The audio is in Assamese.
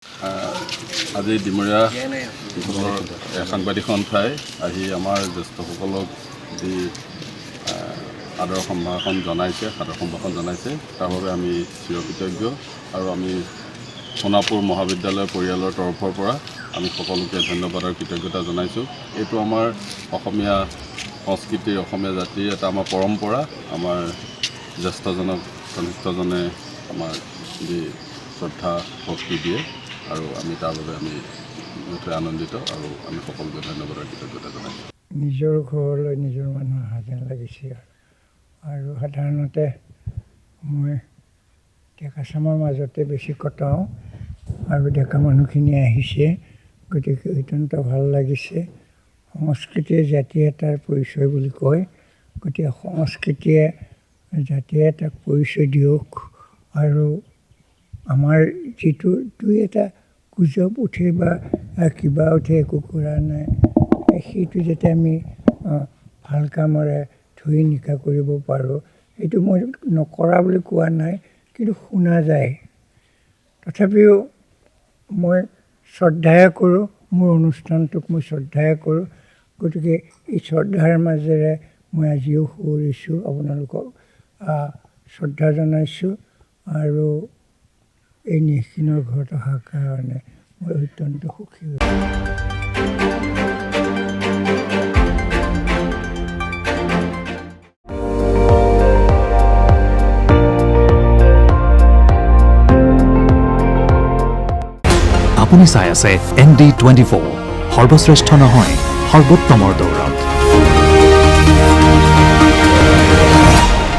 আজি ডিমৰীয়া সাংবাদিক সন্থাই আহি আমাৰ জ্যেষ্ঠসকলক যি আদৰ সম্ভাষণ জনাইছে, সাদৰ সম্ভাষণ জনাইছে, তাৰ বাবে আমি চিৰকৃতজ্ঞ। আৰু আমি সোণাপুৰ মহাবিদ্যালয় পৰিয়ালৰ তৰফৰ পৰা আমি সকলোকে ধন্যবাদ আৰু কৃতজ্ঞতা জনাইছোঁ। এইটো আমাৰ অসমীয়া সংস্কৃতিৰ, অসমীয়া জাতিৰ এটা আমাৰ পৰম্পৰা। আমাৰ জ্যেষ্ঠজনক কনিষ্ঠজনে আমাৰ যি শ্ৰদ্ধা ভক্তি দিয়ে আৰু আমি তাৰ বাবে আমি নথৈ আনন্দিত আৰু আমি সকলোকে ধন্যবাদ আৰু কৃতজ্ঞতা জনাইছোঁ। নিজৰ ঘৰলৈ নিজৰ মানুহ অহা যেন লাগিছে আৰু সাধাৰণতে মই ডেকা চামৰ মাজতে বেছি কটাওঁ আৰু ডেকা মানুহখিনি আহিছে, গতিকে অত্যন্ত ভাল লাগিছে। সংস্কৃতিয়ে জাতি এটাৰ পৰিচয় বুলি কয়, গতিকে সংস্কৃতিয়ে জাতি এটাক পৰিচয় দিয়ক আৰু আমাৰ যিটো দুই এটা গুজব উঠে বা কিবা উঠে একো কৰা নাই, সেইটো যাতে আমি ভাল কামৰে ধৰি নিকা কৰিব পাৰোঁ। এইটো মই নকৰা বুলি কোৱা নাই, কিন্তু শুনা যায়। তথাপিও মই শ্ৰদ্ধাহে কৰোঁ, মোৰ অনুষ্ঠানটোক মই শ্ৰদ্ধাহে কৰোঁ। গতিকে এই শ্ৰদ্ধাৰ মাজেৰে মই আজিও সুঁৱৰিছোঁ, আপোনালোকক শ্ৰদ্ধা জনাইছোঁ আৰু এই নিশিনৰ ঘৰত অহাৰ কাৰণে মই অত্যন্ত সুখী হৈছোঁ। আপুনি চাই আছে ND24, সৰ্বশ্ৰেষ্ঠ নহয় সৰ্বোত্তমৰ দৌৰত।